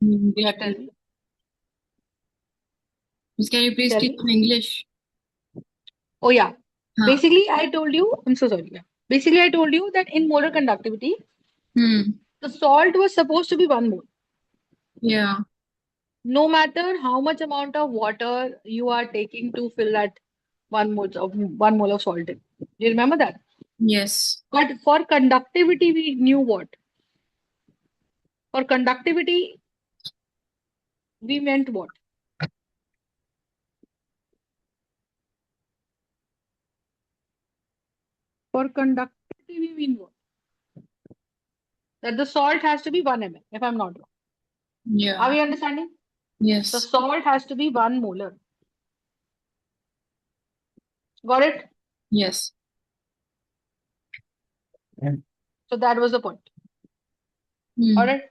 We have Tell to. me. Miss, can you please Tell teach me. in English? Oh, yeah. Huh. Basically, I told you, I'm so sorry. Yeah. Basically, I told you that in molar conductivity, Hmm. the salt was supposed to be 1 mole. Yeah. No matter how much amount of water you are taking to fill that 1 mole of salt in. Do you remember that? Yes. But for conductivity, we knew what? For conductivity, we meant what? For conductivity, we mean what? That the salt has to be 1 ml, if I'm not wrong. Are Yeah. we understanding? The Yes. salt has to be 1 molar. Got it? Yes. So that was the point. All Hmm. right.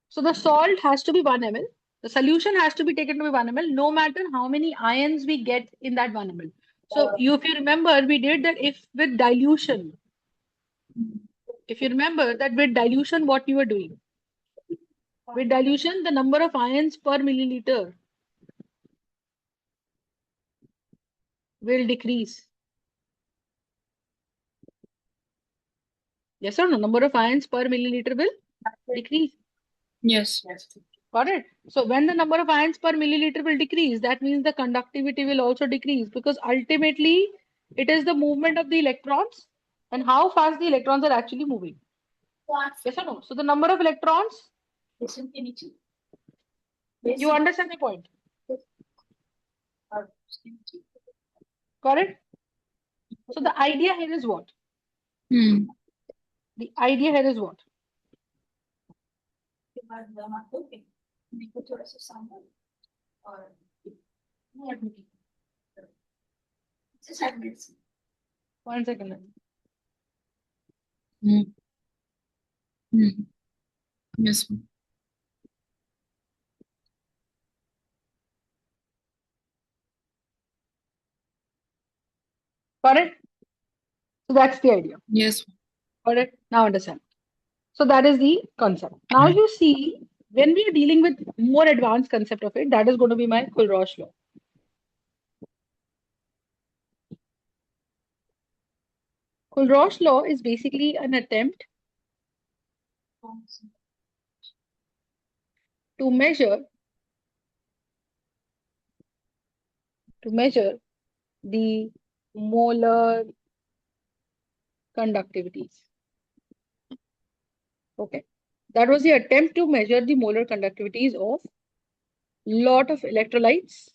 So the salt has to be 1 ml. The solution has to be taken to be 1 ml, no matter how many ions we get in that 1 ml. So if you remember, we did that if with dilution. If you remember that with dilution, what you were doing? With dilution, the number of ions per milliliter will decrease. Yes or no? Number of ions per milliliter will decrease. Yes. Got it? So when the number of ions per milliliter will decrease, that means the conductivity will also decrease because ultimately it is the movement of the electrons and how fast the electrons are actually moving. Yes or no? So the number of electrons, you understand the point. Got it? So the idea here is what? Hmm. The idea here is what? One second. Hmm. Hmm. Yes. Got it? So that's the idea. Yes. Got it? Now understand. So that is the concept. Now you see, when we are dealing with more advanced concept of it, that is going to be my Kohlrausch law. Kohlrausch law is basically an attempt to measure the molar conductivities. Okay. That was the attempt to measure the molar conductivities of lot of electrolytes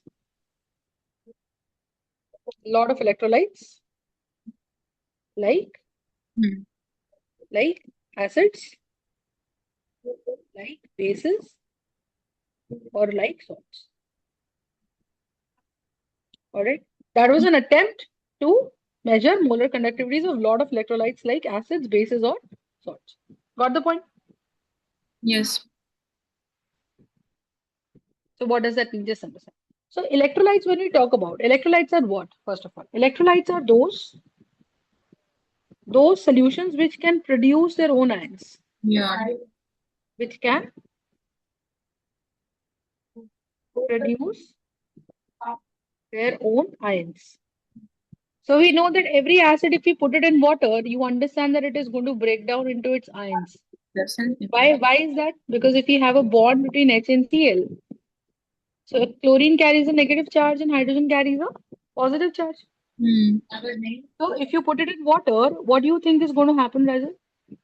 like Hmm. like acids, like bases, or like salts. All right. That was an attempt to measure molar conductivities of lot of electrolytes like acids, bases, or salts. Got the point? Yes. So what does that mean? Just understand. So electrolytes, when we talk about electrolytes are what? First of all, electrolytes are those solutions which can produce their own ions, Yeah. which can produce their own ions. So we know that every acid, if we put it in water, you understand that it is going to break down into its ions. That's it. Why is that? Because if we have a bond between H and Cl, so chlorine carries a negative charge and hydrogen carries a positive charge. Hmm. So if you put it in water, what do you think is going to happen, Rajan?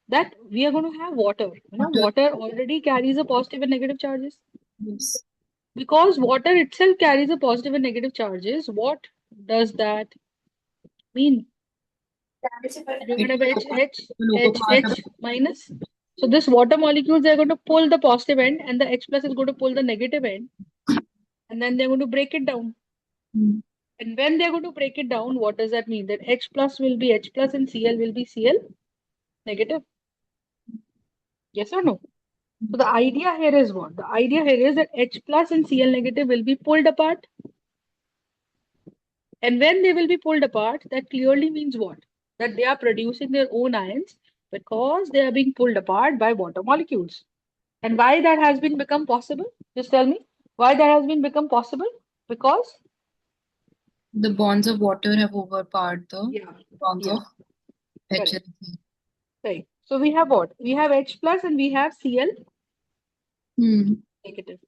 That we are going to have water. Water. Water already carries a positive and negative charges. Yes. Because water itself carries a positive and negative charges, what does that mean? You're going It to have local part of. H minus. So this water molecules are going to pull the positive end and the H plus is going to pull the negative end and then they're going to break it down. Hmm. And when they're going to break it down, what does that mean? That H plus will be H plus and Cl will be Cl negative. Yes or no? So the idea here is what? The idea here is that H plus and Cl negative will be pulled apart. And when they will be pulled apart, that clearly means what? That they are producing their own ions because they are being pulled apart by water molecules. And why that has been become possible? Just tell me why that has been become possible. Because The bonds of water have overpowered the yeah, bonds yeah, of H correct. and C. Right. So we have what? We have H plus and we have Cl Hmm. negative.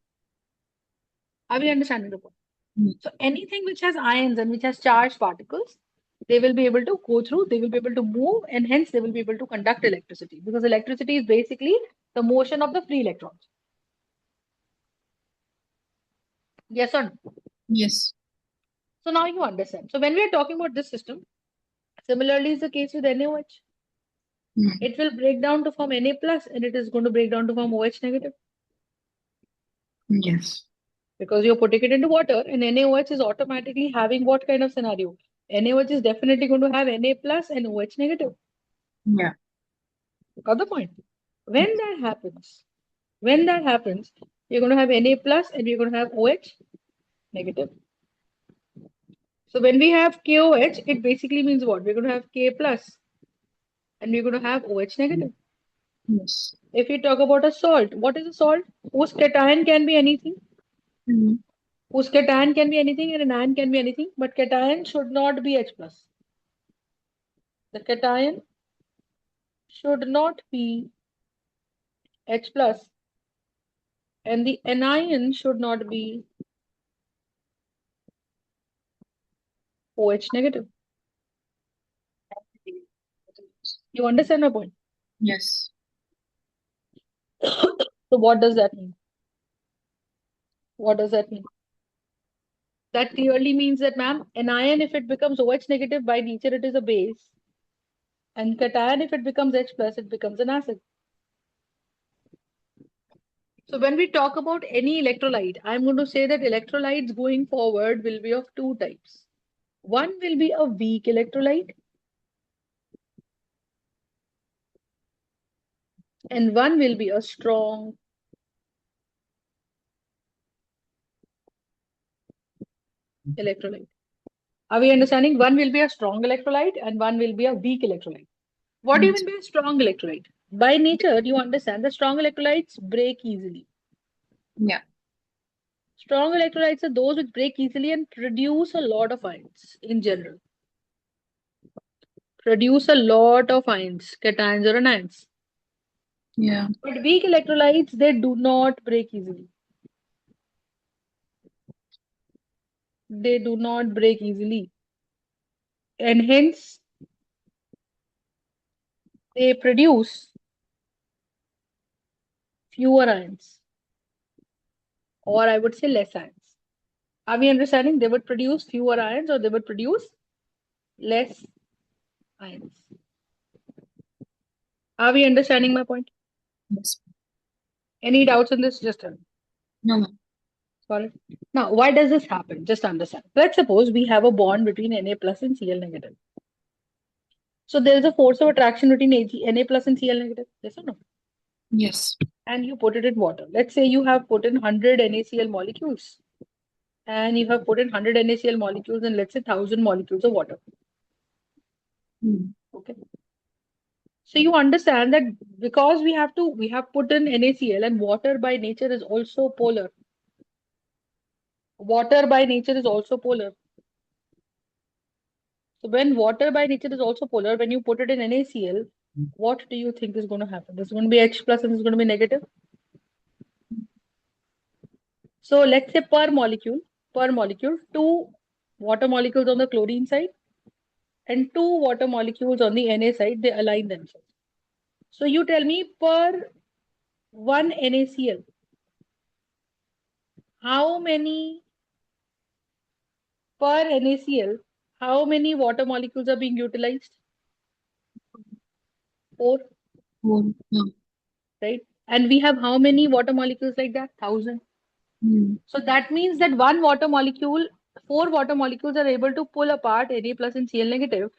Are we understanding the point? Hmm. So anything which has ions and which has charged particles, they will be able to go through, they will be able to move, and hence they will be able to conduct electricity because electricity is basically the motion of the free electrons. Yes or no? Yes. So now you understand. So when we are talking about this system, similarly is the case with NaOH. Hmm. It will break down to form Na plus and it is going to break down to form OH negative Yes. because you're putting it into water and NaOH is automatically having what kind of scenario? NaOH is definitely going to have Na plus and OH negative. Yeah. Got the point? When that happens, when that happens, you're going to have Na plus and you're going to have OH negative. So when we have KOH, it basically means what? We're going to have K plus and we're going to have OH negative. Yes. If you talk about a salt, what is a salt? Whose cation can be anything? Hmm. Whose cation can be anything and an anion can be anything, but cation should not be H plus. The cation should not be H plus and the anion should not be OH negative. You understand my point? Yes. So what does that mean? What does that mean? That clearly means that, ma'am, anion, if it becomes OH negative, by nature it is a base. And cation, if it becomes H plus, it becomes an acid. So when we talk about any electrolyte, I'm going to say that electrolytes going forward will be of two types. One will be a weak electrolyte, and one will be a strong electrolyte. Are we understanding? One will be a strong electrolyte and one will be a weak electrolyte. What do you Yes. mean by a strong electrolyte? By nature, you understand that strong electrolytes break easily. Yeah. Strong electrolytes are those which break easily and produce a lot of ions in general. Produce a lot of ions, cations or anions. Yeah. But weak electrolytes, they do not break easily. They do not break easily. And hence, they produce fewer ions, or I would say less ions. Are we understanding? They would produce fewer ions or they would produce less ions. Are we understanding my point? Yes. Any doubts in this? Just tell me. No. Got it. Now, why does this happen? Just understand. Let's suppose we have a bond between Na plus and Cl negative. So there is a force of attraction between Na plus and Cl negative. Yes or no? Yes. And you put it in water. Let's say you have put in 100 NaCl molecules and you have put in 100 NaCl molecules and let's say 1000 molecules of water. Hmm. Okay. So you understand that because we have put in NaCl and water by nature is also polar. Water by nature is also polar. So when water by nature is also polar, when you put it in NaCl, what do you think is going to happen? There's going to be H plus and there's going to be negative. So let's say per molecule, two water molecules on the chlorine side and two water molecules on the Na side, they align themselves. So you tell me per one NaCl, how many per NaCl, how many water molecules are being utilized? Four, Four. No. right? And we have how many water molecules like that? 1000. Hmm. So that means that one water molecule, four water molecules are able to pull apart Na plus and Cl negative,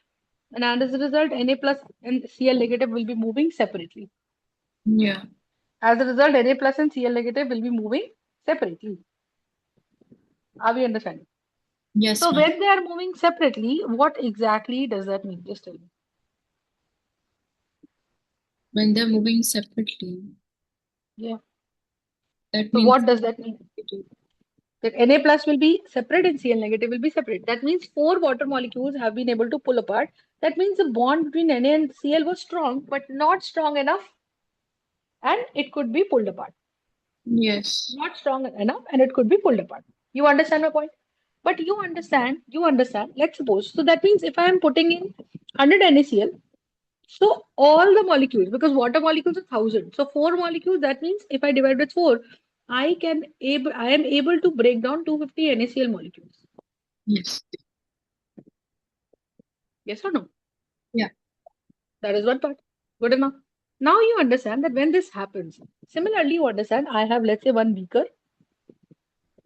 and as a result, Na plus and Cl negative will be moving separately. Yeah. As a result, Na plus and Cl negative will be moving separately. Are we understanding? Yes, So ma'am. when they are moving separately, what exactly does that mean? Just tell me. When they're moving separately. Yeah. That So means what does that mean? negative. That Na plus will be separate and Cl negative will be separate. That means four water molecules have been able to pull apart. That means the bond between Na and Cl was strong, but not strong enough, and it could be pulled apart. Yes. Not strong enough, and it could be pulled apart. You understand my point? But you understand. Let's suppose. So that means if I am putting in 100 NaCl, so all the molecules, because water molecules are 1,000. So four molecules, that means if I divide with four, I am able to break down 250 NaCl molecules. Yes. Yes or no? Yeah. That is one part. Good enough. Now you understand that when this happens, similarly, you understand I have, let's say, one beaker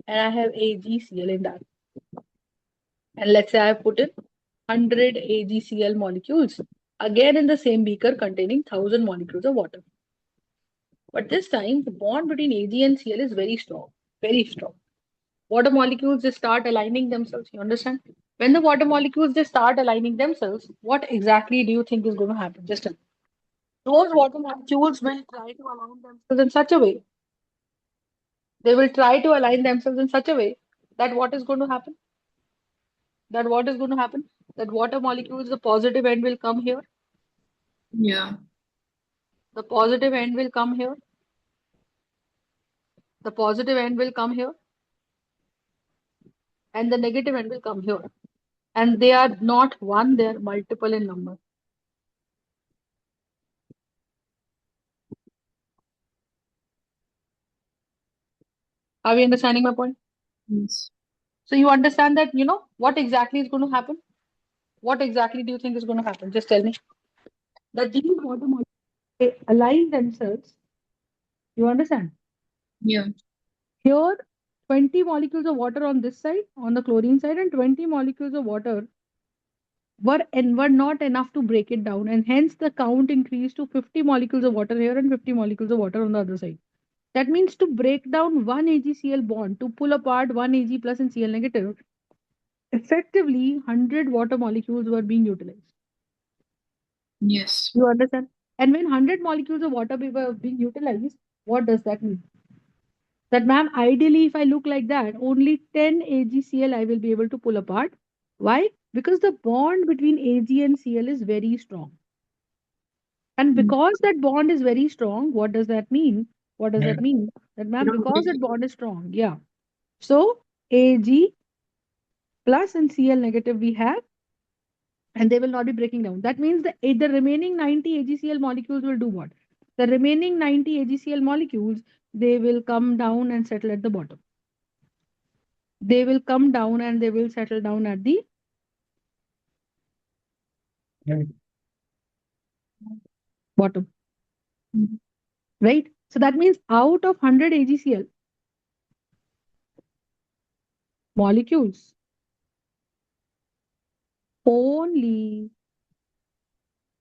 and I have AgCl in that. And let's say I have put in 100 AgCl molecules again in the same beaker containing 1,000 molecules of water. But this time, the bond between Ag and Cl is very strong, very strong. Water molecules just start aligning themselves. You understand? When the water molecules just start aligning themselves, what exactly do you think is going to happen? Just tell me. Those water molecules will try to align themselves in such a way. They will try to align themselves in such a way that what is going to happen? That what is going to happen? That water molecules, the positive end will come here. Yeah. The positive end will come here. The positive end will come here. And the negative end will come here. And they are not one, they are multiple in number. Are we understanding my point? Yes. So you understand that, what exactly is going to happen? What exactly do you think is going to happen? Just tell me. That these water molecules they align themselves. You understand? Yeah. Here, 20 molecules of water on this side, on the chlorine side, and 20 molecules of water were not enough to break it down, and hence the count increased to 50 molecules of water here and 50 molecules of water on the other side. That means to break down one AgCl bond, to pull apart one Ag plus and Cl negative, effectively 100 water molecules were being utilized. Yes. You understand? And when 100 molecules of water were being utilized, what does that mean? That, ma'am, ideally, if I look like that, only 10 AgCl I will be able to pull apart. Why? Because the bond between Ag and Cl is very strong. And Mm. because that bond is very strong, what does that mean? What does that mean? That, ma'am, because that bond is strong, yeah. So Ag plus and Cl negative we have, and they will not be breaking down. That means the remaining 90 AgCl molecules will do what? The remaining 90 AgCl molecules, they will come down and settle at the bottom. They will come down and they will settle down at the bottom, Mm. right? So that means out of 100 AgCl molecules, only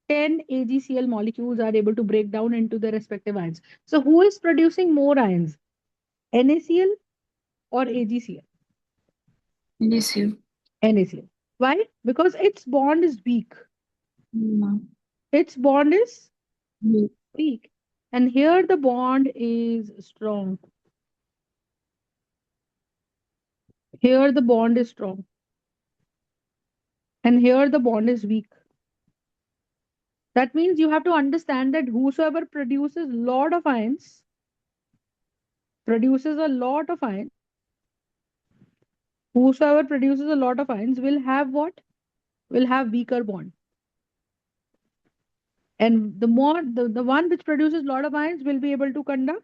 10 AgCl molecules are able to break down into their respective ions. So who is producing more ions? NaCl or AgCl? NaCl. NaCl. Why? Because its bond is weak. Mm. Its bond is Mm. weak. And here the bond is strong. Here the bond is strong. And here the bond is weak. That means you have to understand that whosoever produces a lot of ions, whosoever produces a lot of ions will have what? Will have weaker bond. And the one which produces a lot of ions will be able to conduct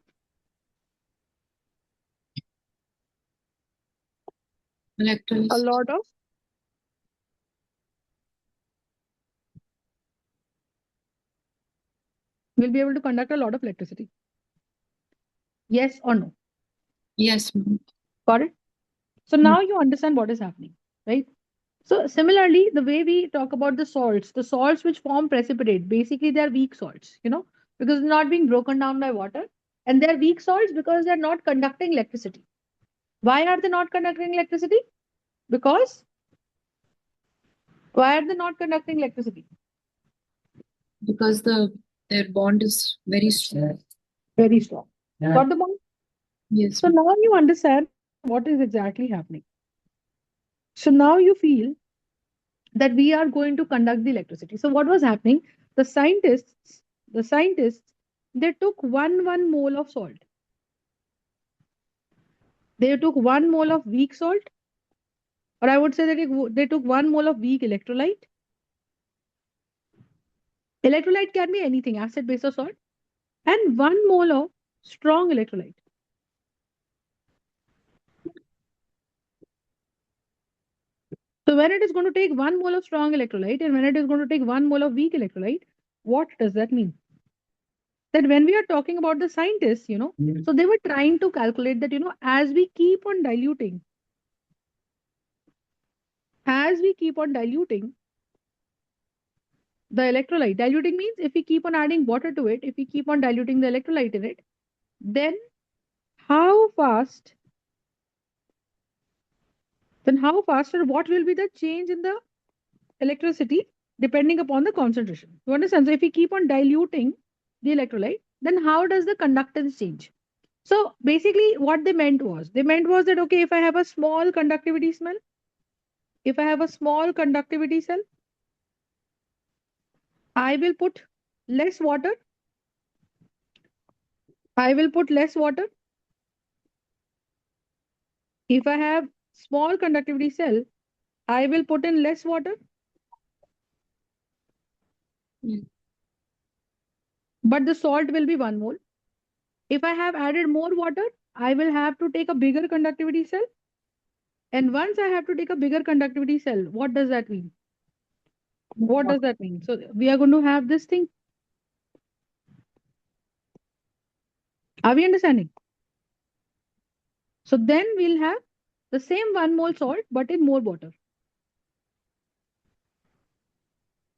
a Electrons. lot of will be able to conduct a lot of electricity. Yes or no? Yes, ma'am. Got it? So Mm. now you understand what is happening, right? So similarly, the way we talk about the salts which form precipitate, basically they're weak salts, because they're not being broken down by water. And they're weak salts because they're not conducting electricity. Why are they not conducting electricity? Because why are they not conducting electricity? Because their bond is very strong. Very strong. Got the point? Yes, So now you understand what is exactly happening. So now you feel that we are going to conduct the electricity. So what was happening? The scientists, the scientists, they took one mole of salt. They took 1 mole of weak salt, or I would say that they took 1 mole of weak electrolyte. Electrolyte can be anything, acid, base, or salt, and 1 mole of strong electrolyte. So when it is going to take 1 mole of strong electrolyte and when it is going to take 1 mole of weak electrolyte, what does that mean? That when we are talking about the scientists, so they were trying to calculate that, as we keep on diluting, as we keep on diluting the electrolyte, diluting means if we keep on adding water to it, if we keep on diluting the electrolyte in it, then how fast, how fast or what will be the change in the electricity depending upon the concentration. You understand? So if we keep on diluting the electrolyte, then how does the conductance change? So basically, what they meant was that okay, if I have a small conductivity cell, if I have a small conductivity cell, I will put less water. I will put less water. If I have small conductivity cell, I will put in less water, mm, but the salt will be 1 mole. If I have added more water, I will have to take a bigger conductivity cell. And once I have to take a bigger conductivity cell, what does that mean? What does that mean? So we are going to have this thing. Are we understanding? So then we'll have the same 1 mole salt, but in more water.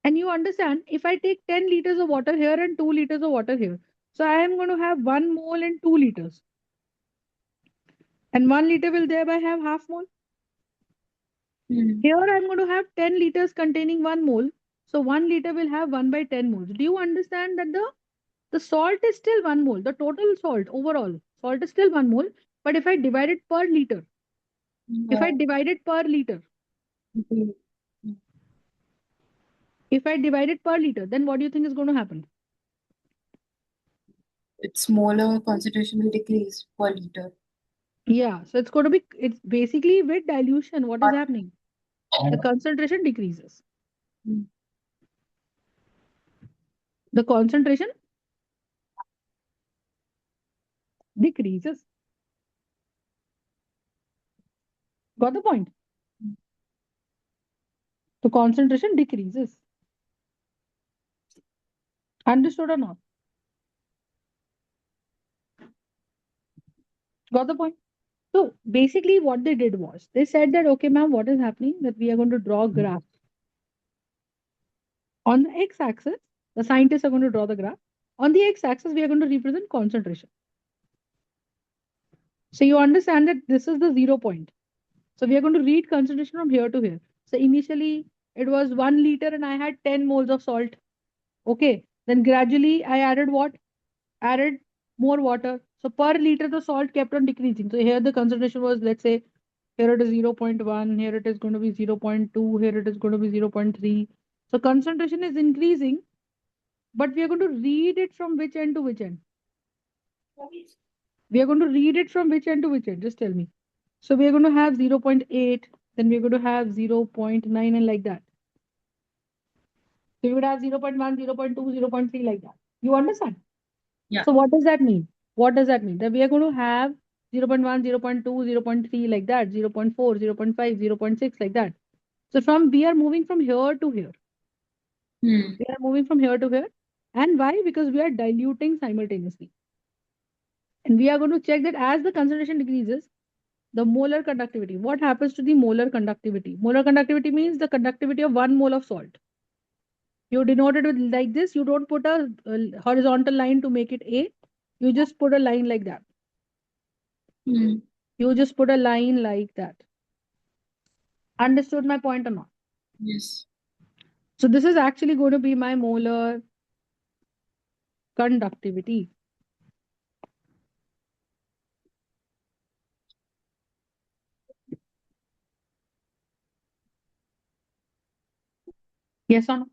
And you understand, if I take 10 liters of water here and 2 liters of water here, so I am going to have 1 mole and 2 liters. And 1 liter will thereby have half mole. mm, Here I'm going to have 10 liters containing 1 mole. So 1 liter will have 1 by 10 moles. Do you understand that the salt is still 1 mole? The total salt overall, salt is still 1 mole. But if I divide it per liter, if I mm, divide it per liter, mm, mm. if I divide it per liter, then what do you think is going to happen? Its molar concentration will decrease per liter. Yeah, so it's basically with dilution, what is happening? The concentration decreases. Mm, The concentration decreases. Got the point? mm. The concentration decreases. Understood or not? Got the point? So basically, what they did was they said that, okay, ma'am, what is happening? That we are going to draw a graph. On the x axis, the scientists are going to draw the graph. On the x axis, we are going to represent concentration. So you understand that this is the 0 point. So we are going to read concentration from here to here. So initially, it was 1 liter and I had 10 moles of salt. Okay. Then gradually, I added what? Added more water. So per liter, the salt kept on decreasing. So here the concentration was, let's say, here it is 0 0.1, here it is going to be 0 0.2, here it is going to be 0 0.3. So concentration is increasing, but we are going to read it from which end to which end? We are going to read it from which end to which end? Just tell me. So we are going to have 0 0.8, then we are going to have 0 0.9 and like that. So we would have 0 0.1, 0 0.2, 0 0.3 like that. You understand? Yeah. So what does that mean? What does that mean? That we are going to have 0 0.1, 0 0.2, 0 0.3 like that, 0 0.4, 0 0.5, 0 0.6 like that. So we are moving from here to here. Mm, We are moving from here to here. And why? Because we are diluting simultaneously. And we are going to check that as the concentration decreases, the molar conductivity. What happens to the molar conductivity? Molar conductivity means the conductivity of 1 mole of salt. You denote it with like this. You don't put a horizontal line to make it A. You just put a line like that. mm. You just put a line like that. Understood my point or not? Yes. So this is actually going to be my molar conductivity. Yes or no?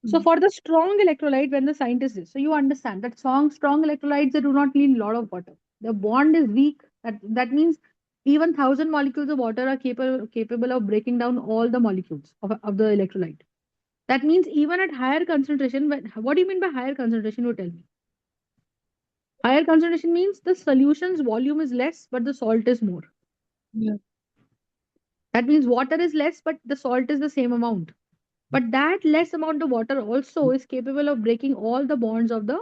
So for the strong electrolyte, when the scientist is, so you understand that strong electrolytes, they do not need a lot of water. The bond is weak. That means even 1,000 molecules of water are capable of breaking down all the molecules of the electrolyte. That means even at higher concentration, what do you mean by higher concentration? You tell me. Higher concentration means the solution's volume is less, but the salt is more. Yeah. That means water is less, but the salt is the same amount. But that less amount of water also is capable of breaking all the bonds of the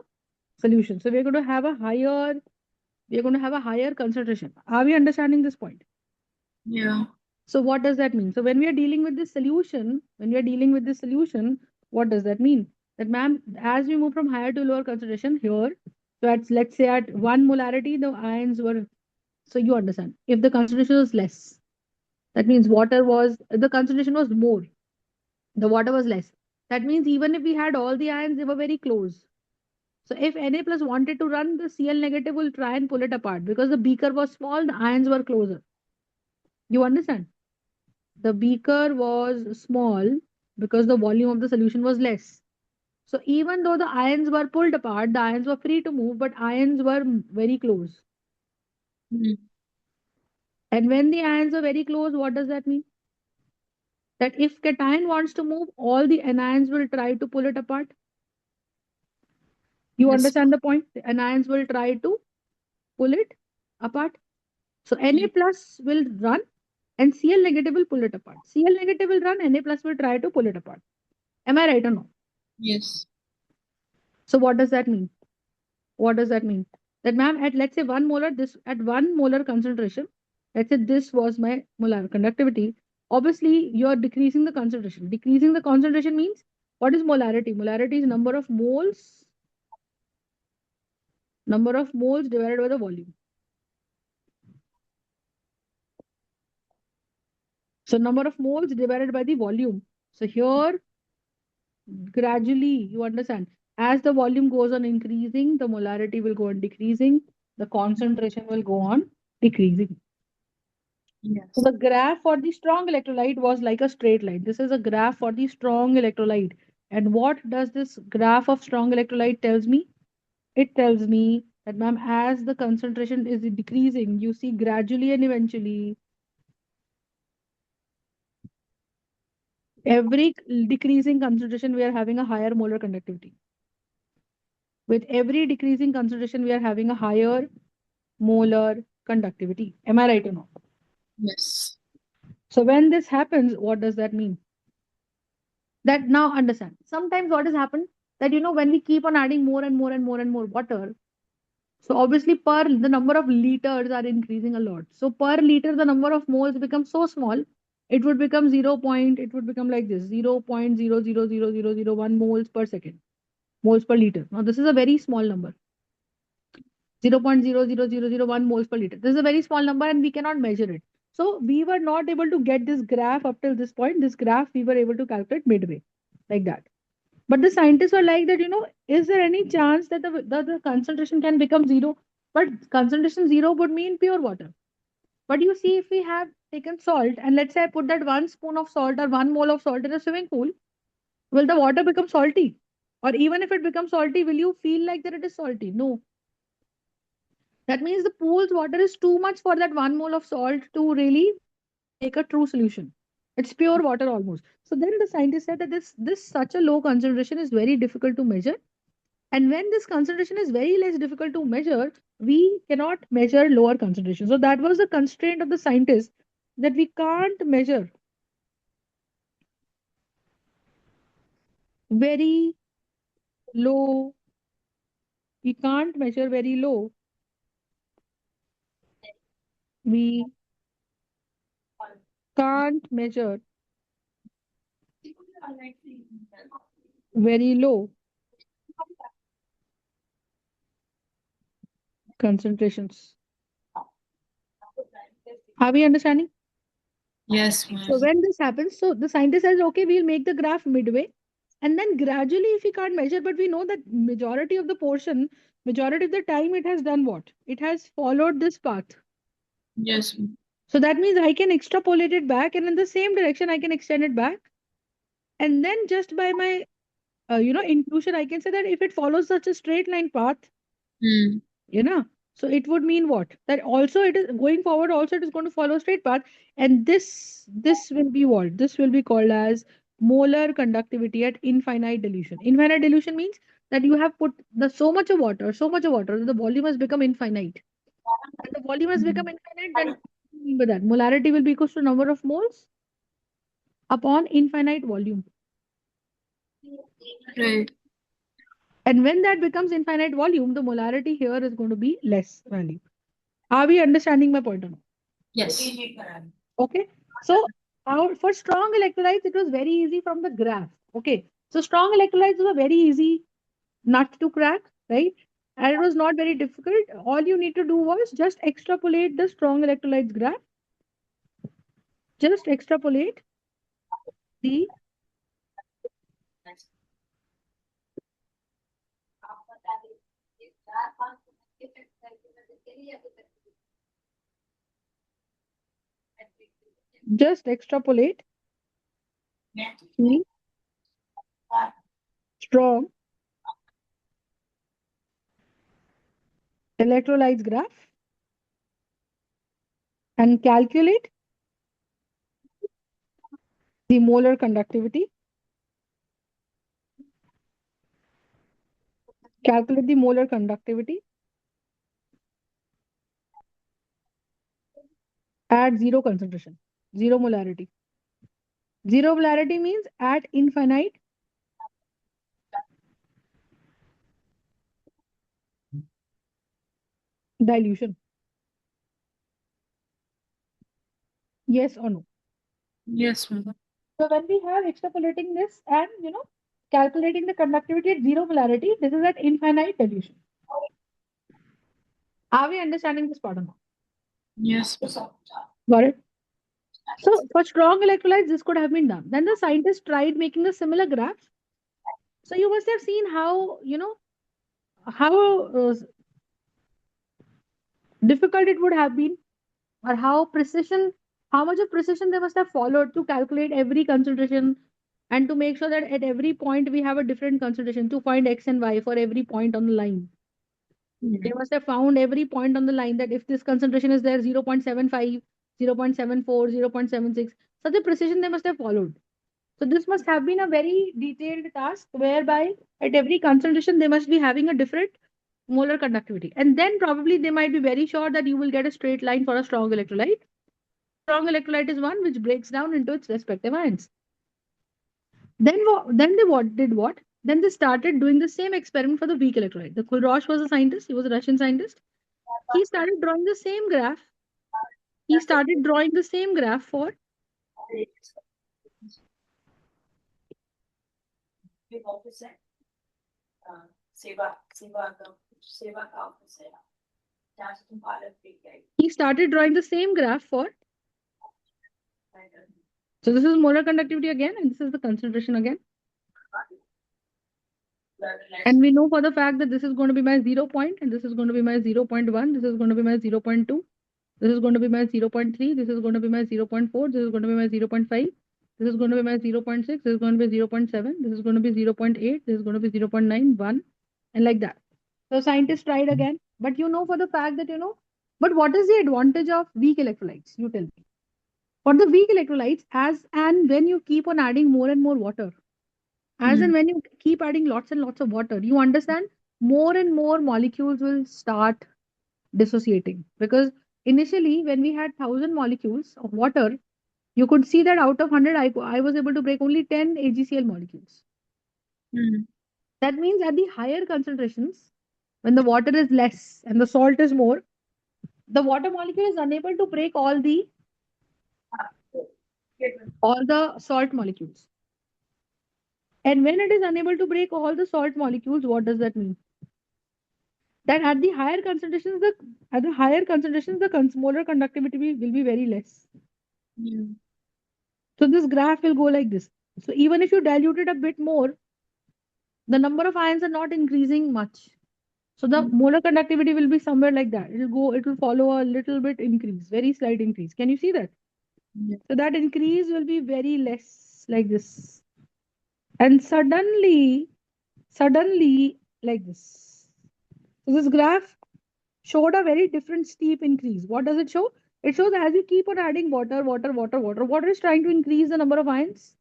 solution. So we're going to have a higher concentration. Are we understanding this point? Yeah. So what does that mean? So when we are dealing with this solution, what does that mean? That ma'am, as we move from higher to lower concentration here, so at let's say at 1 molarity, the ions were, so you understand. If the concentration was less, that means the concentration was more, the water was less. That means even if we had all the ions, they were very close. So if Na plus wanted to run, the Cl negative will try and pull it apart because the beaker was small, the ions were closer. You understand? The beaker was small because the volume of the solution was less. So even though the ions were pulled apart, the ions were free to move, but ions were very close. Mm. And when the ions are very close, what does that mean? That if cation wants to move, all the anions will try to pull it apart. You Yes. understand the point? The anions will try to pull it apart. So Na Yeah. plus will run and Cl negative will pull it apart. Cl negative will run, Na plus will try to pull it apart. Am I right or no? Yes. So what does that mean? What does that mean? That ma'am, at let's say 1 molar, this at 1 molar concentration, let's say this was my molar conductivity. Obviously, you're decreasing the concentration. Decreasing the concentration means what is molarity? Molarity is number of moles divided by the volume. So number of moles divided by the volume. So here gradually, you understand, as the volume goes on increasing, the molarity will go on decreasing, the concentration will go on decreasing. So Yes. the graph for the strong electrolyte was like a straight line. This is a graph for the strong electrolyte. And what does this graph of strong electrolyte tells me? It tells me that ma'am, as the concentration is decreasing, you see gradually and eventually every decreasing concentration we are having a higher molar conductivity. With every decreasing concentration, we are having a higher molar conductivity. Am I right or no? Yes. So when this happens, what does that mean? That now understand. Sometimes what has happened that when we keep on adding more and more and more and more water, so obviously per the number of liters are increasing a lot. So per liter, the number of moles becomes so small, it would become it would become like this 0.0000001 moles per second, moles per liter. Now this is a very small number. 0.00001 moles per liter. This is a very small number and we cannot measure it. So we were not able to get this graph up till this point. This graph we were able to calculate midway, like that. But the scientists were like that, is there any chance that the concentration can become zero? But concentration zero would mean pure water. But you see, if we have taken salt and let's say I put that 1 spoon of salt or 1 mole of salt in a swimming pool, will the water become salty? Or even if it becomes salty, will you feel like that it is salty? No. That means the pool's water is too much for that 1 mole of salt to really make a true solution. It's pure water almost. So then the scientist said that this such a low concentration is very difficult to measure. And when this concentration is very less difficult to measure, we cannot measure lower concentration. So that was the constraint of the scientist that we can't measure very low. We can't measure very low. We can't measure very low concentrations. Are we understanding? Yes, So ma'am. when this happens, so the scientist says, okay, we'll make the graph midway. And then gradually, if we can't measure, but we know that majority of the time, it has done what? It has followed this path. Yes, ma'am. So that means I can extrapolate it back, and in the same direction, I can extend it back. And then just by my intuition, I can say that if it follows such a straight line path, Hmm. you know, so it would mean what? That also it is going forward, also it is going to follow a straight path. And this will be what? This will be called as molar conductivity at infinite dilution. Infinite dilution means that you have put the so much of water, the volume has become infinite. And the volume has become infinite, then what do you mean by that? Molarity will be equal to number of moles upon infinite volume. Right. And when that becomes infinite volume, the molarity here is going to be less value. Are we understanding my point or not? Yes. Okay. So for strong electrolytes, it was very easy from the graph. Okay. So strong electrolytes were very easy nut to crack, right? And it was not very difficult. All you need to do was just extrapolate the strong electrolytes graph. Just extrapolate the just extrapolate the strong electrolytes graph and the molar conductivity. Calculate the molar conductivity at zero concentration, zero molarity. Zero molarity means at infinite dilution. Yes or no? Yes, mother. So when we have extrapolating this and calculating the conductivity at zero molarity, this is at infinite dilution. Are we understanding this part or not? Yes, mother. Got it? So for strong electrolytes, this could have been done. Then the scientists tried making a similar graph. So you must have seen how how difficult it would have been, or how much of precision they must have followed to calculate every concentration, and to make sure that at every point we have a different concentration to find x and y for every point on the line. They Hmm. must have found every point on the line that if this concentration is there, 0.75, 0.74, 0.76, such a precision they must have followed. So this must have been a very detailed task whereby at every concentration they must be having a different molar conductivity. And then probably they might be very sure that you will get a straight line for a strong electrolyte. Strong electrolyte is one which breaks down into its respective ions. Then they what did what? Then they started doing the same experiment for the weak electrolyte. The Kohlrausch was a scientist. He was a Russian scientist. He started drawing the same graph. He started drawing the same graph for he started drawing the same graph for so this is molar conductivity again, and this is the concentration again. And we know for the fact that this is going to be my 0 point, and this is going to be my 0.1, this is going to be my 0.2, this is going to be my 0.3, this is going to be my 0.4, this is going to be my 0.5, this is going to be my 0.6, this is going to be 0.7, this is going to be 0.8, this is going to be 0.9, 1, and like that. So scientists tried again, but you know for the fact that but what is the advantage of weak electrolytes? You tell me. For the weak electrolytes, as and when you keep on adding more and more water, as Hmm. and when you keep adding lots and lots of water, you understand more and more molecules will start dissociating. Because initially, when we had 1,000 molecules of water, you could see that out of 100, I was able to break only 10 AgCl molecules. Hmm. That means at the higher concentrations, when the water is less and the salt is more, the water molecule is unable to break all the salt molecules. And when it is unable to break all the salt molecules, what does that mean? That at the higher concentrations, the molar conductivity will be very less. Yeah. So this graph will go like this. So even if you dilute it a bit more, the number of ions are not increasing much. So the molar conductivity will be somewhere like that. It will follow a little bit increase, very slight increase. Can you see that? Yeah. So that increase will be very less like this. And suddenly, like this. So this graph showed a very different steep increase. What does it show? It shows as you keep on adding water is trying to increase the number of ions.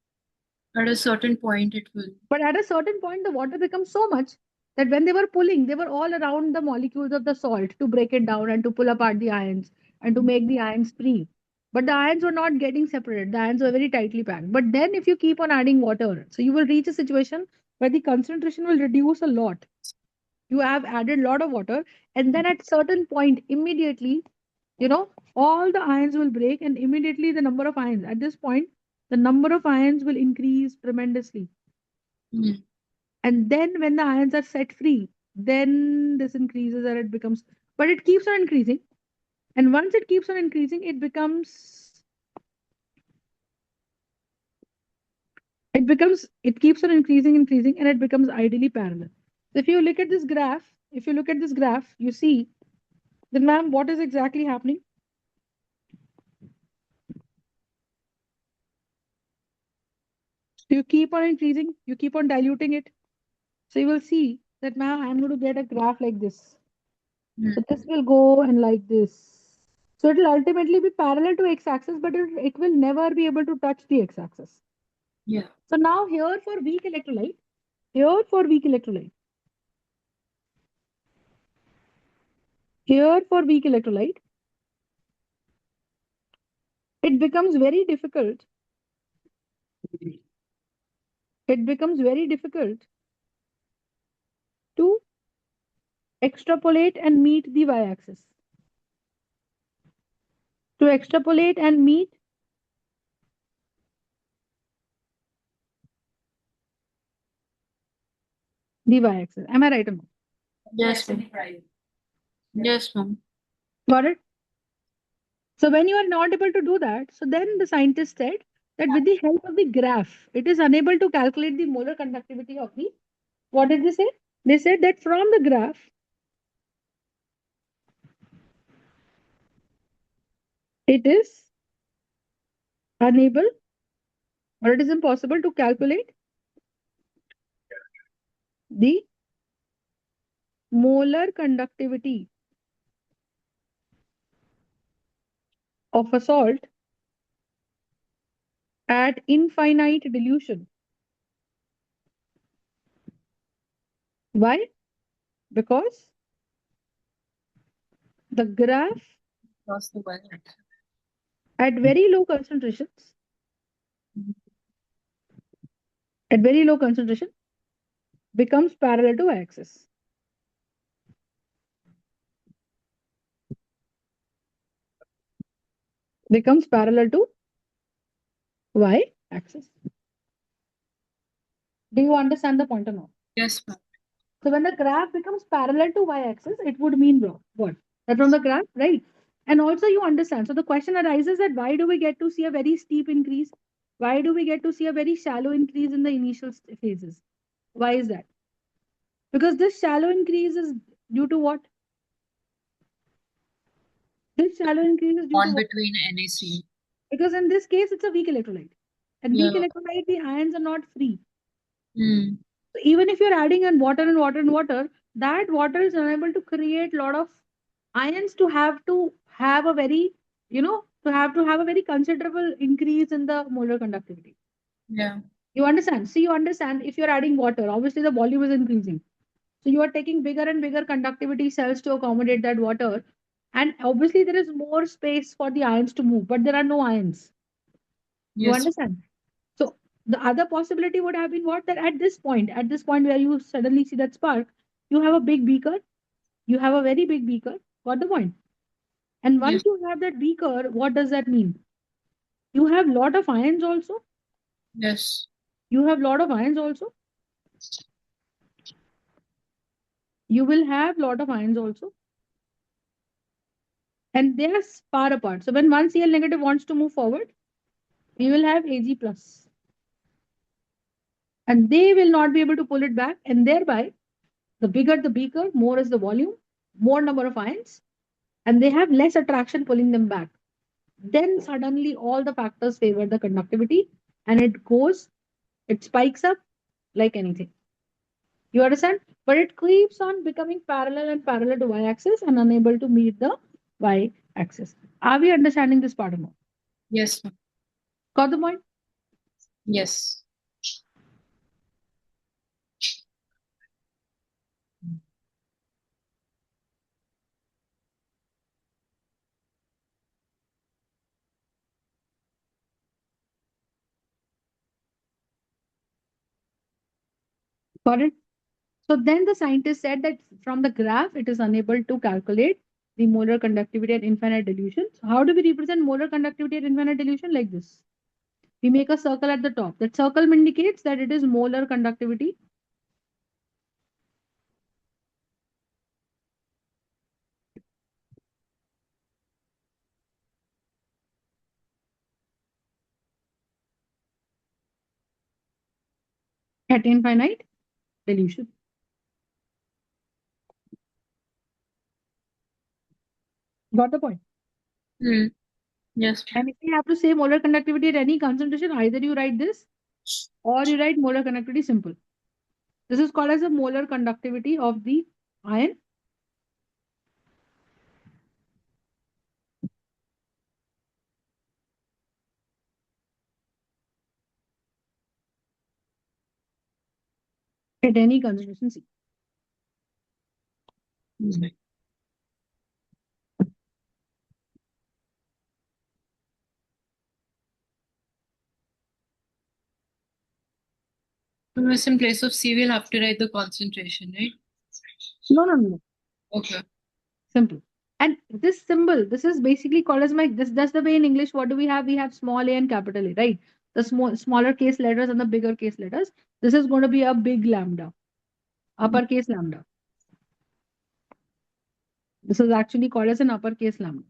At a certain point, it will. But at a certain point, the water becomes so much that when they were pulling, they were all around the molecules of the salt to break it down and to pull apart the ions and to make the ions free. But the ions were not getting separated. The ions were very tightly packed. But then, if you keep on adding water, so you will reach a situation where the concentration will reduce a lot. You have added a lot of water, and then at certain point, immediately, all the ions will break, and immediately the number of ions at this point, the number of ions will increase tremendously. Mm. And then when the ions are set free, then this increases and it becomes, but it keeps on increasing. And once it keeps on increasing, it keeps on increasing, and it becomes ideally parallel. So if you look at this graph, you see, then ma'am, what is exactly happening? You keep on increasing, you keep on diluting it. So you will see that, ma'am, I'm going to get a graph like this. So Mm. this will go and like this. So it will ultimately be parallel to x-axis, but it will never be able to touch the x-axis. Yeah. So now here for weak electrolyte, here for weak electrolyte, it becomes very difficult. It becomes very difficult to extrapolate and meet the y-axis. To extrapolate and meet the y-axis. Am I right or not? Yes, ma'am. Yes, ma'am. Got it? So when you are not able to do that, so then the scientist said that with the help of the graph, it is unable to calculate the molar conductivity of the. What did they say? They said that from the graph, it is unable or it is impossible to calculate the molar conductivity of a salt at infinite dilution. Why? Because the graph Cross the wire. at very low concentrations, at very low concentration, becomes parallel to y-axis. Becomes parallel to y-axis. Do you understand the point or not? Yes, ma'am. So when the graph becomes parallel to y-axis, it would mean what? That from the graph, right? And also you understand. So the question arises that why do we get to see a very steep increase? Why do we get to see a very shallow increase in the initial phases? Why is that? Because this shallow increase is due to what? This shallow increase is due to On what? between NAC. Because in this case, it's a weak electrolyte. And weak Yeah. electrolyte, the ions are not free. Mm. So even if you're adding in water and water and water, that water is unable to create a lot of ions to have a very, to have a very considerable increase in the molar conductivity. Yeah. You understand? So you understand if you're adding water, obviously the volume is increasing. So you are taking bigger and bigger conductivity cells to accommodate that water. And obviously there is more space for the ions to move, but there are no ions. You Yes. understand? So the other possibility would have been what? That at this point where you suddenly see that spark, you have a big beaker, you have a very big beaker. Got the point? And Yes. once you have that beaker, what does that mean? You have lot of ions also. Yes. You have lot of ions also. You will have lot of ions also. And they are far apart. So when one Cl negative wants to move forward, we will have Ag plus. And they will not be able to pull it back. And thereby, the bigger the beaker, more is the volume, more number of ions, and they have less attraction pulling them back. Then suddenly all the factors favor the conductivity and it spikes up like anything. You understand? But it keeps on becoming parallel and parallel to y-axis and unable to meet the y-axis. Are we understanding this part more? Yes, ma'am. Got the point? Yes. Got it? So then the scientist said that from the graph, it is unable to calculate the molar conductivity at infinite dilution. So how do we represent molar conductivity at infinite dilution? Like this. We make a circle at the top. That circle indicates that it is molar conductivity at infinite dilution. Got the point? Hmm. Yes. And if you have to say molar conductivity at any concentration, either you write this or you write molar conductivity simple. This is called as the molar conductivity of the ion. At any concentration C. Hmm. So miss, in place of C, we'll have to write the concentration, right? No, no, no. Okay. Simple. And this symbol, this is basically called as my this. That's the way in English. What do we have? We have small a and capital A, right? The smaller case letters and the bigger case letters. This is going to be a big lambda, uppercase lambda. This is actually called as an uppercase lambda.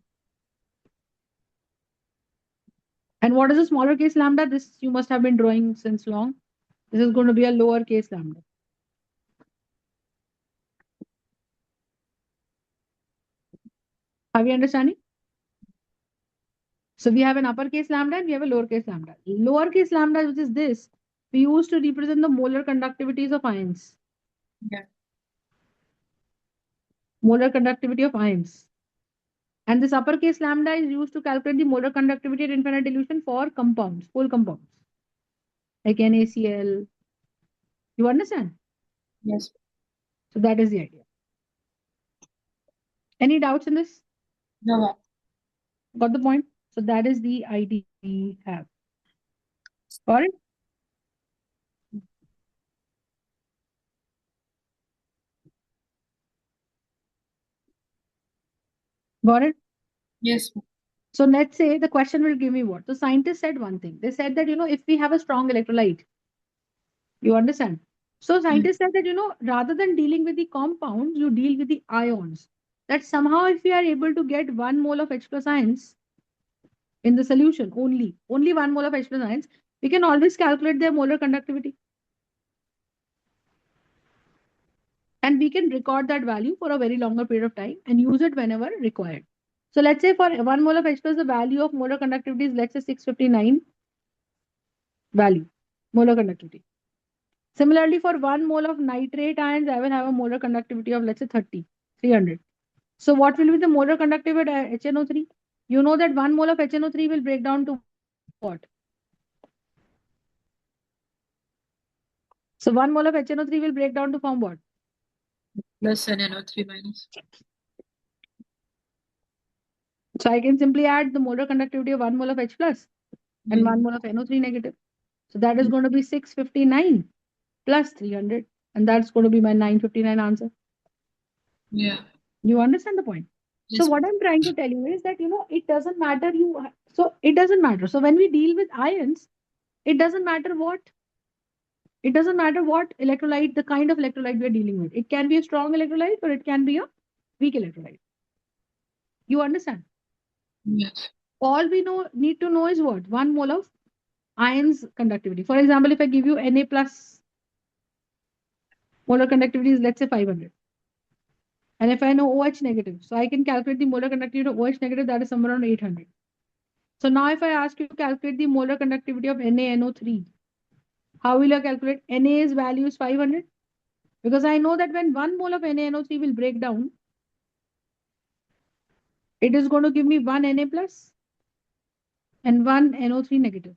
And what is a smaller case lambda? This you must have been drawing since long. This is going to be a lower case lambda. Are we understanding? So we have an uppercase lambda and we have a lowercase lambda. Lowercase lambda, which is this, we use to represent the molar conductivities of ions. Yeah. Molar conductivity of ions. And this uppercase lambda is used to calculate the molar conductivity at infinite dilution for compounds, whole compounds, like NaCl. You understand? Yes. So that is the idea. Any doubts in this? No, ma'am. Got the point? So that is the idea we have. Got it? Got it? Yes. So let's say the question will give me what? The scientists said one thing. They said that, if we have a strong electrolyte, you understand? So Hmm. scientists said that, rather than dealing with the compounds, you deal with the ions. That somehow if we are able to get 1 mole of H plus ions in the solution, only 1 mole of H plus ions, we can always calculate their molar conductivity. And we can record that value for a very longer period of time and use it whenever required. So let's say for 1 mole of H plus, the value of molar conductivity is, let's say, 659 value, molar conductivity. Similarly, for 1 mole of nitrate ions, I will have a molar conductivity of, let's say, 300. So what will be the molar conductivity at HNO3? You know that 1 mole of HNO3 will break down to what? So 1 mole of HNO3 will break down to form what? Plus and NO3 minus. So I can simply add the molar conductivity of 1 mole of H plus and 1 mole of NO3 negative. So that is going to be 659 plus 300. And that's going to be my 959 answer. Yeah. You understand the point? So Yes. what I'm trying to tell you is that, it doesn't matter so it doesn't matter. So when we deal with ions, it doesn't matter what electrolyte, the kind of electrolyte we're dealing with. It can be a strong electrolyte or it can be a weak electrolyte. You understand? Yes. All we need to know is what? 1 mole of ions conductivity. For example, if I give you Na plus, molar conductivity is, let's say, 500. And if I know OH negative, so I can calculate the molar conductivity of OH negative, that is somewhere around 800. So now if I ask you to calculate the molar conductivity of NaNO3, How will I calculate? Na's value is 500 because I know that when 1 mole of NaNO3 will break down, it is going to give me 1 Na plus and 1 NO3 negative.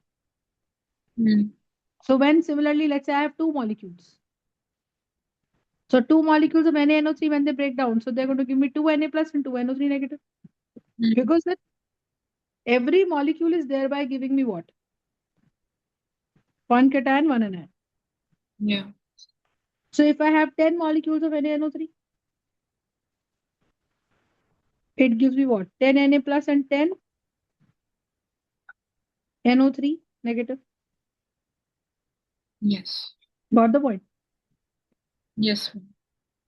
Mm. So when similarly, let's say I have two molecules. So two molecules of NaNO3 when they break down, so they're going to give me 2 Na plus and 2 NO3 negative. Mm. Because that every molecule is thereby giving me what? One cation, one anion. Yeah. So if I have 10 molecules of NaNO3, it gives me what? 10 Na plus and 10 NO3 negative. Yes. Got the point? Yes.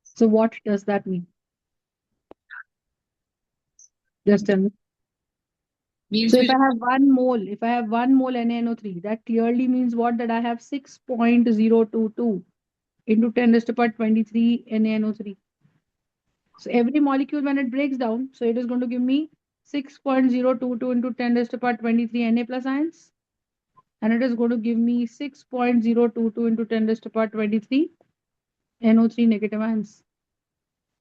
So what does that mean? Just tell me. Means So we if I just, have 1 mole NaNO3, that clearly means what? That I have 6.022 into 10 raised to the power 23 NaNO3. So every molecule when it breaks down, so it is going to give me 6.022 into 10 raised to the power 23 Na plus ions. And it is going to give me 6.022 into 10 raised to the power 23 NO3 negative ions.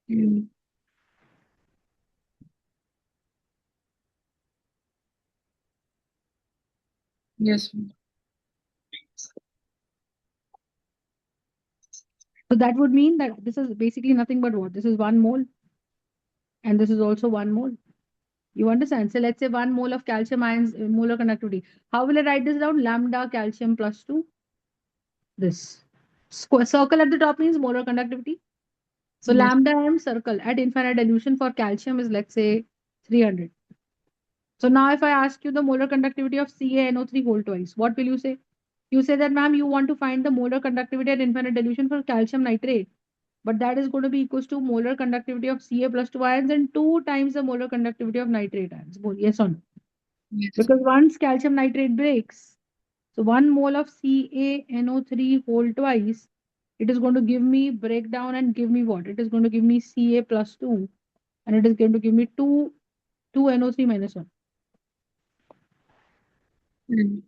mm, yes. So that would mean that this is basically nothing but what? This is 1 mole and this is also 1 mole. You understand? So let's say 1 mole of calcium ions, molar conductivity. How will I write this down? Lambda calcium plus 2. This. Circle at the top means molar conductivity. So Yes. lambda m circle at infinite dilution for calcium is, let's say, 300. So now if I ask you the molar conductivity of CaNO3 whole twice, what will you say? You say that, ma'am, you want to find the molar conductivity at infinite dilution for calcium nitrate. But that is going to be equals to molar conductivity of Ca plus 2 ions and 2 times the molar conductivity of nitrate ions. Yes or no? Yes. Because once calcium nitrate breaks, so 1 mole of CaNO3 whole twice, it is going to give me breakdown and give me what? It is going to give me Ca plus 2 and it is going to give me 2 NO3 minus 1. Mm,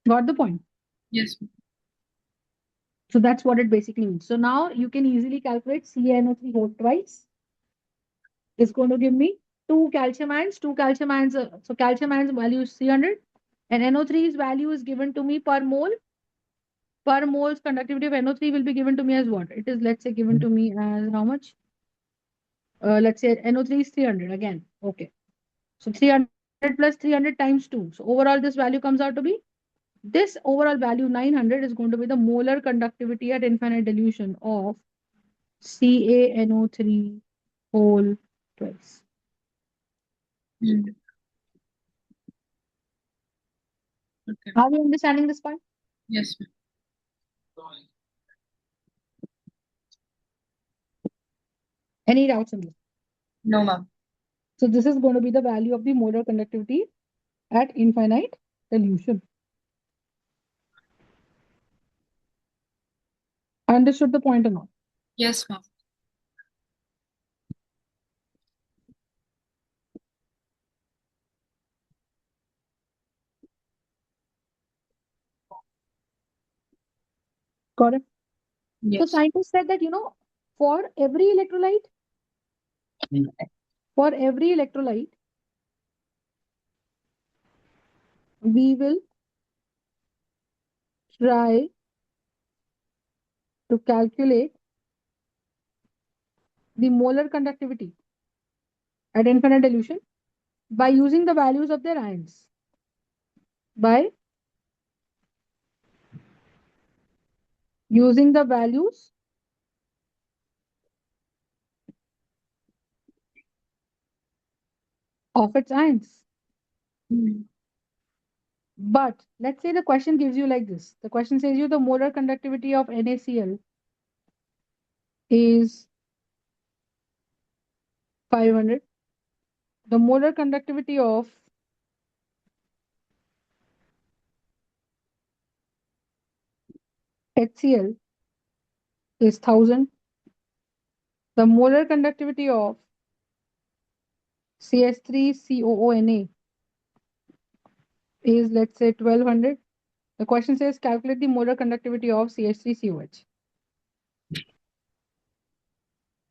Got the point? yes. So that's what it basically means. So now you can easily calculate CaNO3 whole twice. It's going to give me 2 calcium ions. So calcium ions value is 300 and NO3's value is given to me per mole. Per mole's conductivity of NO3 will be given to me as what? It is, let's say, given to me as how much? Let's say NO3 is 300 again. Okay. So 300 plus 300 times 2. So overall this value comes out to be, this overall value 900 is going to be the molar conductivity at infinite dilution of CaNO3 whole twice. Mm, okay. Are you understanding this part? Yes. Any doubts on this? No, ma'am. So this is going to be the value of the molar conductivity at infinite dilution. Understood the point or not? Yes, ma'am. Got it? So Yes. scientists said that, for every electrolyte, for every electrolyte, we will try to calculate the molar conductivity at infinite dilution by using the values of their ions. By using the values of its ions. Mm, But let's say the question gives you like this. The question says you the molar conductivity of NaCl is 500. The molar conductivity of HCl is 1000. The molar conductivity of CH3COONA is, let's say, 1200. The question says calculate the molar conductivity of CH3COH.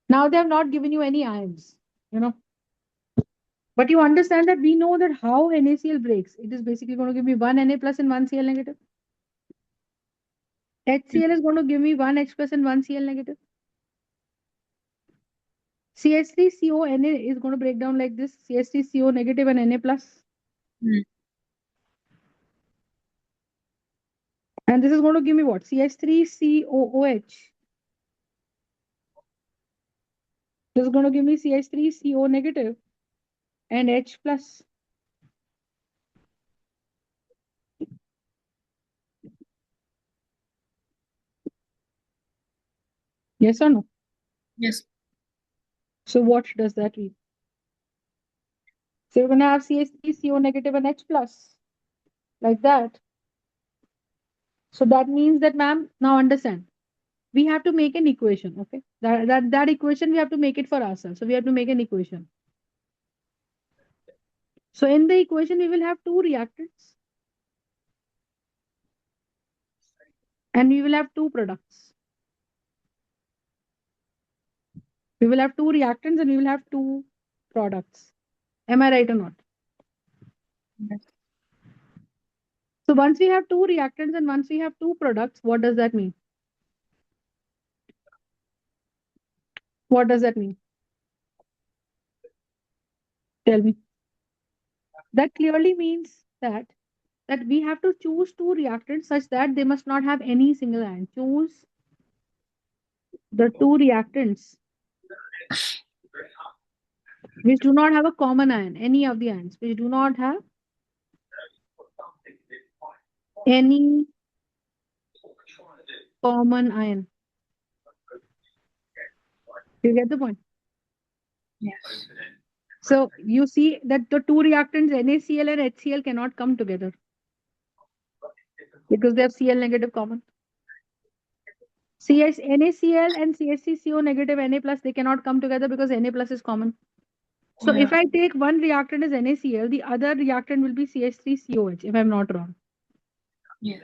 Now they have not given you any ions, but you understand that we know that how NaCl breaks. It is basically going to give me one Na plus and one Cl negative. HCl is going to give me one H plus and one Cl negative. CH3CO Na is going to break down like this: CH3CO negative and Na plus. And this is going to give me what? CH3COOH. This is going to give me CH3CO negative and H plus. Yes or no? Yes. So what does that mean? So you're going to have CH3CO negative and H plus, like that. So that means that, ma'am, now understand. We have to make an equation, okay? That equation, we have to make it for ourselves. So we have to make an equation. So in the equation, we will have two reactants. And we will have two products. We will have two reactants and we will have two products. Am I right or not? Yes. So once we have two reactants and once we have two products, what does that mean? What does that mean? Tell me. That clearly means that we have to choose two reactants such that they must not have any single ion. Choose the two reactants which do not have a common ion, any of the ions, which do not have any common ion. You get the point? Yes. So you see that the two reactants NaCl and HCl cannot come together because they have Cl negative common. NaCl and CH3CO negative Na plus, they cannot come together because Na plus is common. So if I take one reactant as NaCl, the other reactant will be CH3COH, if I'm not wrong. Yeah.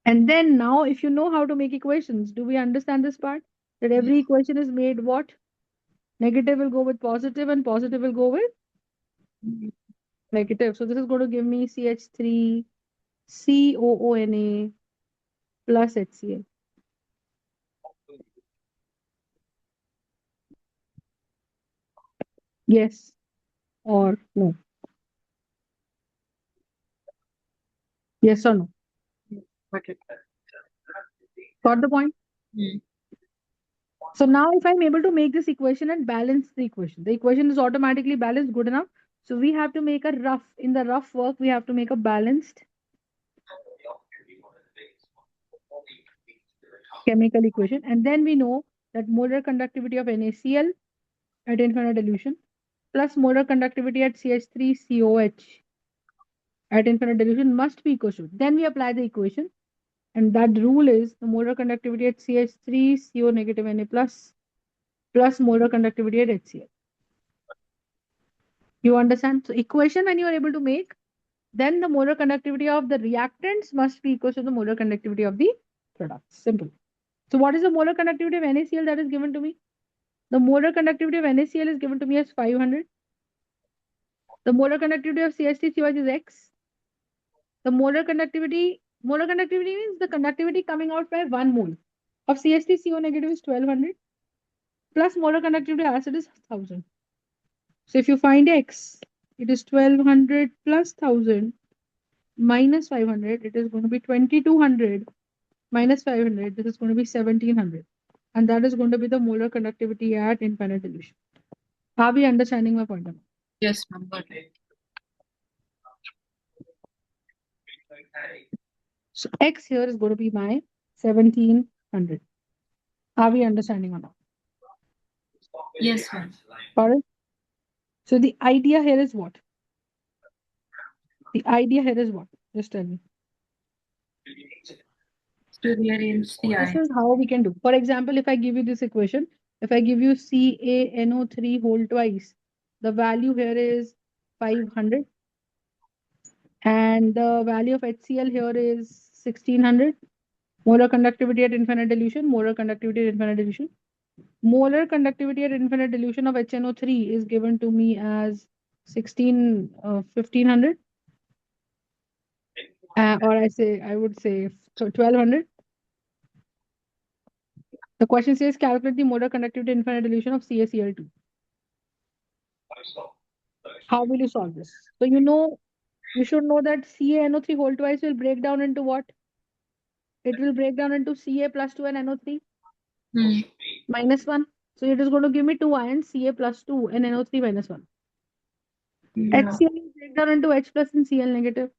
And then now, if you know how to make equations, do we understand this part? That every equation is made what? Negative will go with positive and positive will go with negative. So this is going to give me CH3COONA plus HCl. Yes or no? Yes or no? Okay. Got the point? So now if I'm able to make this equation and balance the equation is automatically balanced, good enough. So we have to make in the rough work, we have to make a balanced chemical equation. And then we know that molar conductivity of NaCl at infinite dilution plus molar conductivity at CH3COH at infinite dilution must be equal to. Then we apply the equation. And that rule is the molar conductivity at CH3CO negative Na plus molar conductivity at HCl. You understand? So equation when you are able to make, then the molar conductivity of the reactants must be equal to the molar conductivity of the products. Simple. So what is the molar conductivity of NaCl that is given to me? The molar conductivity of NaCl is given to me as 500. The molar conductivity of CH3COH is X. The molar conductivity means the conductivity coming out by 1 mole of CH3CO negative is 1200 plus molar conductivity of acid is 1000. So if you find X, it is 1200 plus 1000 minus 500. It is going to be 2200 minus 500. This is going to be 1700. And that is going to be the molar conductivity at infinite dilution. Are we understanding my point? Yes, ma'am. Got it. So X here is going to be my 1700. Are we understanding or not? Yes, ma'am. Got it? So the idea here is what? The idea here is what? Just tell me. To rearrange the This ions. is how we can do. For example, if I give you this equation, if I give you CaNO3 whole twice, the value here is 500. And the value of HCl here is 1600. Molar conductivity at infinite dilution, molar conductivity at infinite dilution. Molar conductivity at infinite dilution of HNO3 is given to me as 1500. Or I would say 1200. The question says calculate the molar conductivity at infinite dilution of CaCl2. How will you solve this? So you should know that CaNO3 whole twice will break down into what? It will break down into Ca plus 2 and NO3 Hmm. minus 1. So it is going to give me two ions, Ca plus 2 and NO3 minus 1. Yeah. HCl will break down into H plus and Cl negative.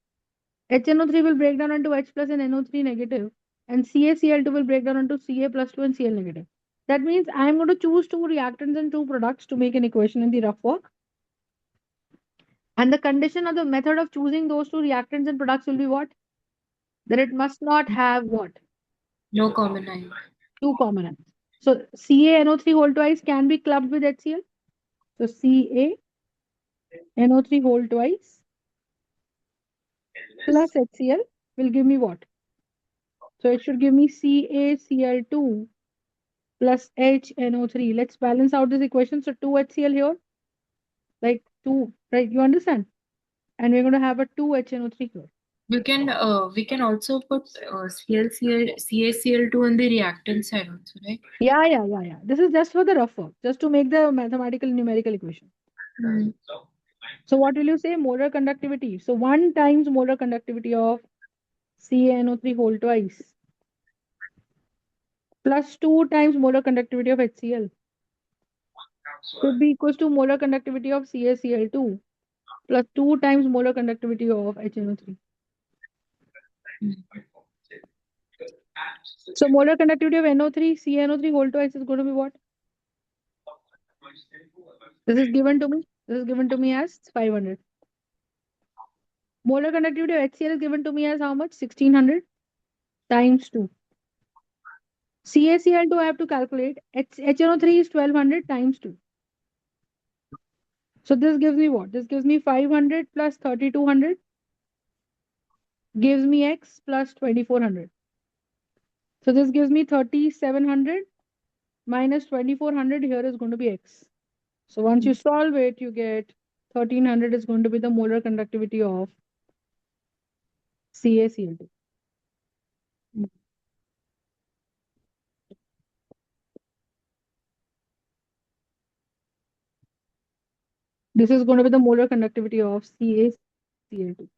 HNO3 will break down into H plus and NO3 negative. And CaCl2 will break down into Ca plus 2 and Cl negative. That means I am going to choose two reactants and two products to make an equation in the rough work. And the condition or the method of choosing those two reactants and products will be what? That it must not have what? No common ion. Two common ions. So CaNO3 whole twice can be clubbed with HCl. So CaNO3 whole twice plus HCl will give me what? So it should give me CaCl2 plus HNO3. Let's balance out this equation. So 2 HCl here, like 2, right? You understand? And we're going to have a 2 HNO3 here. We can also put CaCl2 in the reactant side also, right? Yeah. This is just for the rough work, just to make the mathematical numerical equation. Hmm. So what will you say? Molar conductivity. So 1 times molar conductivity of CaNO3 whole twice plus 2 times molar conductivity of HCl should be equals to molar conductivity of CaCl2 plus 2 times molar conductivity of HNO3. So molar conductivity of NO3, CNO3 whole twice is going to be what? This is given to me. This is given to me as 500. Molar conductivity of HCl is given to me as how much? 1600 times 2. CaCl2 I have to calculate. HNO3 is 1200 times 2. So this gives me what? This gives me 500 plus 3200 gives me X plus 2400. So this gives me 3700 minus 2400 here is going to be X. So once you solve it, you get 1300 is going to be the molar conductivity of CaCl2. This is going to be the molar conductivity of CaCl2.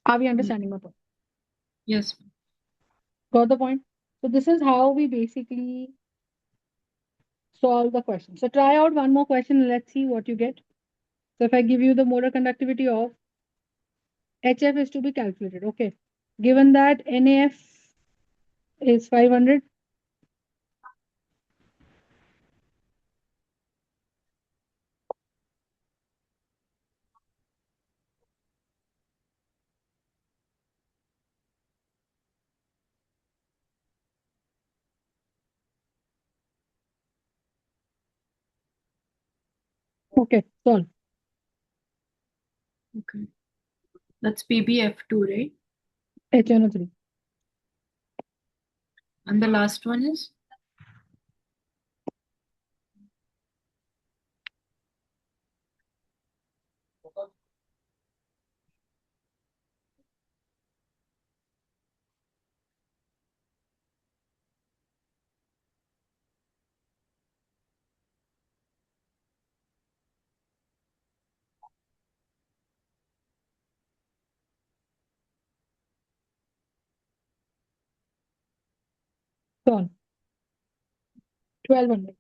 Are we understanding my point? Yes. Got the point? So this is how we basically solve the question. So try out one more question and let's see what you get. So if I give you the molar conductivity of HF is to be calculated. Okay. Given that NAF is 500. Okay, solve. Okay. That's PbF2, right? HNO3. And the last one is Solve. 1200.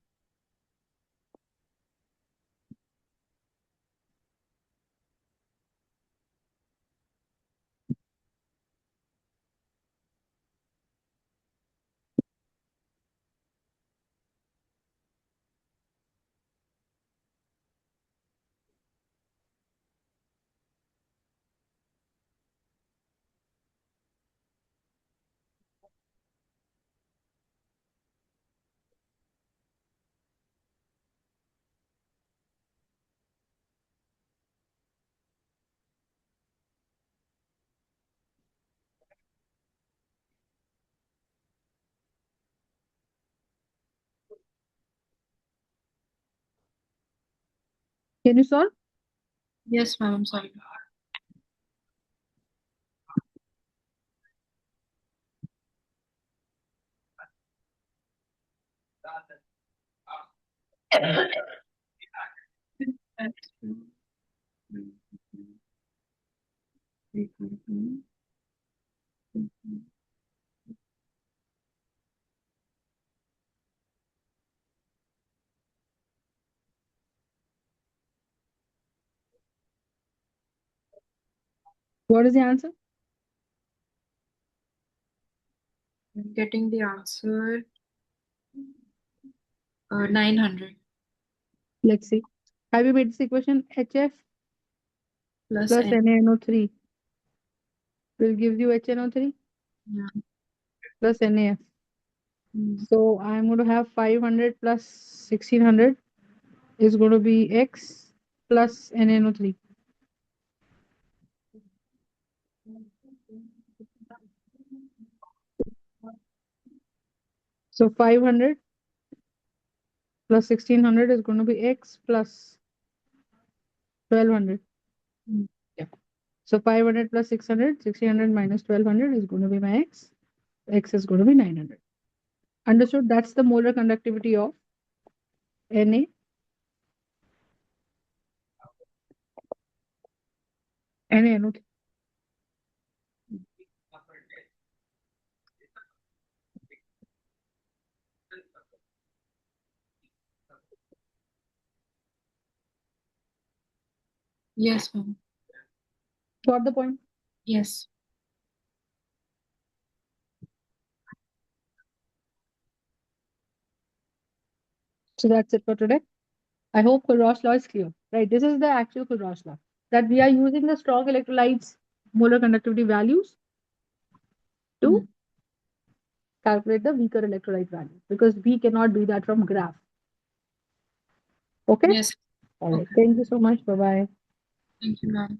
Can you solve? Yes, ma'am. I'm sorry. What is the answer? I'm getting the answer 900 Let's see. Have you made this equation? HF plus plus N. NaNO3 will give you HNO3 Yeah. plus NaF. Mm. So I'm going to have 500 plus 1600 is going to be X plus NaNO3. So 500 plus 1600 is going to be X plus 1200. Mm. Yeah. So 500 plus 600, 1600 minus 1200 is going to be my X. X is going to be 900. Understood? That's the molar conductivity of Na. NaNO3. Yes, ma'am. Got the point? Yes. So that's it for today. I hope Kohlrausch law is clear. Right? This is the actual Kohlrausch law. That we are using the strong electrolytes molar conductivity values to Mm. calculate the weaker electrolyte value because we cannot do that from graph. Okay? Yes. All right. Okay. Thank you so much. Bye bye. Thank you, ma'am.